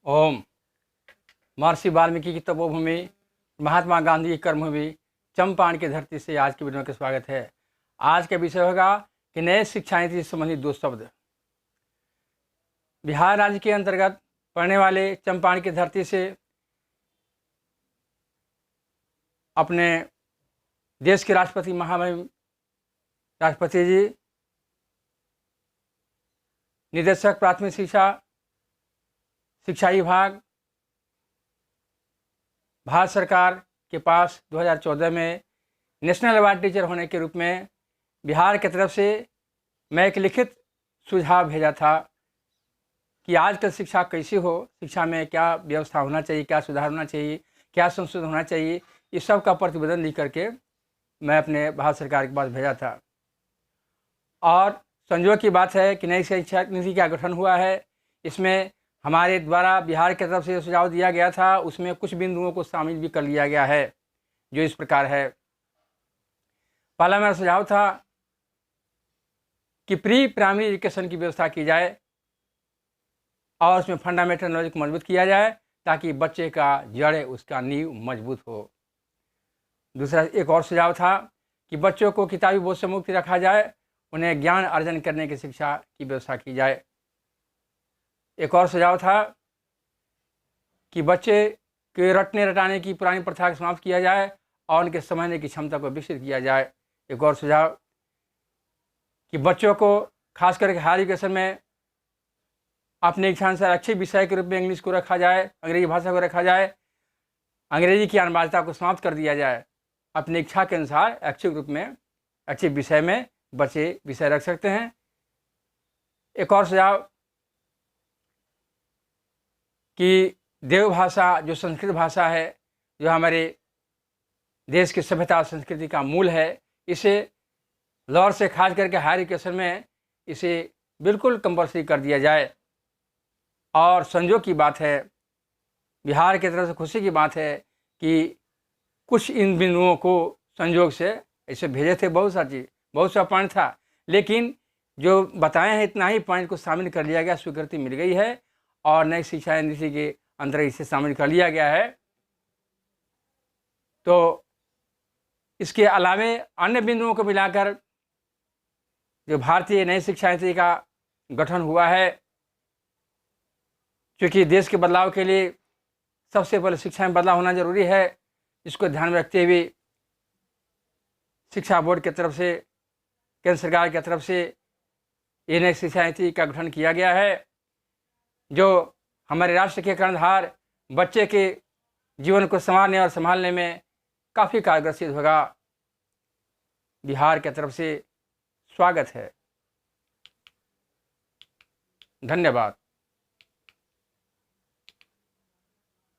ओम। महर्षि वाल्मीकि की तपोभूमि, महात्मा गांधी की कर्मभूमि, चंपारण की धरती से आज की वीडियो में स्वागत है। आज का विषय होगा कि नए शिक्षा नीति से संबंधित दो शब्द। बिहार राज्य के अंतर्गत पढ़ने वाले चंपारण की धरती से अपने देश के राष्ट्रपति महामहिम राष्ट्रपति जी, निदेशक प्राथमिक शिक्षा विभाग, भारत सरकार के पास 2014 में नेशनल अवार्ड टीचर होने के रूप में बिहार की तरफ से मैं एक लिखित सुझाव भेजा था कि आजकल शिक्षा कैसी हो, शिक्षा में क्या व्यवस्था होना चाहिए, क्या सुधार होना चाहिए, क्या संशोधन होना चाहिए, इस सब का प्रतिवेदन लिख करके मैं अपने भारत सरकार के पास भेजा था। और संयोग की बात है कि नई शिक्षा नीति का गठन हुआ है। इसमें हमारे द्वारा बिहार की तरफ से सुझाव दिया गया था, उसमें कुछ बिंदुओं को शामिल भी कर लिया गया है, जो इस प्रकार है। पहला मेरा सुझाव था कि प्री प्राइमरी एजुकेशन की व्यवस्था की जाए और उसमें फंडामेंटल नॉलेज को मजबूत किया जाए ताकि बच्चे का जड़, उसका नींव मजबूत हो। दूसरा एक और सुझाव था कि बच्चों को किताबी बोझ से मुक्त रखा जाए, उन्हें ज्ञान अर्जन करने की शिक्षा की व्यवस्था की जाए। एक और सुझाव था कि बच्चे के रटने रटाने की पुरानी प्रथा को समाप्त किया जाए और उनके समझने की क्षमता को विकसित किया जाए। एक और सुझाव कि बच्चों को खास करके हायर एजुकेशन में अपने इच्छा अनुसार अच्छे विषय के रूप में इंग्लिश को रखा जाए, अंग्रेजी भाषा को रखा जाए, अंग्रेजी की अनिवार्यता को समाप्त कर दिया जाए। अपनी इच्छा के अनुसार अच्छे रूप में, अच्छे विषय में बच्चे विषय रख सकते हैं। एक और सुझाव कि देवभाषा जो संस्कृत भाषा है, जो हमारे देश की सभ्यता और संस्कृति का मूल है, इसे लोअर से खास करके हायर एजुकेशन में इसे बिल्कुल कंपल्सरी कर दिया जाए। और संयोग की बात है, बिहार की तरफ से खुशी की बात है कि कुछ इन बिंदुओं को संयोग से ऐसे भेजे थे, बहुत सा पॉइंट था, लेकिन जो बताए हैं इतना ही पॉइंट को शामिल कर लिया गया, स्वीकृति मिल गई है और नई शिक्षा नीति के अंदर इसे शामिल कर लिया गया है। तो इसके अलावे अन्य बिंदुओं को मिलाकर जो भारतीय नई शिक्षा नीति का गठन हुआ है, क्योंकि देश के बदलाव के लिए सबसे पहले शिक्षा में बदलाव होना जरूरी है, इसको ध्यान में रखते हुए शिक्षा बोर्ड की तरफ से, केंद्र सरकार की तरफ से ये नई शिक्षा नीति का गठन किया गया है, जो हमारे राष्ट्र के कर्णधार बच्चे के जीवन को संवारने और संभालने में काफ़ी कारगर सिद्ध होगा। बिहार की तरफ से स्वागत है। धन्यवाद।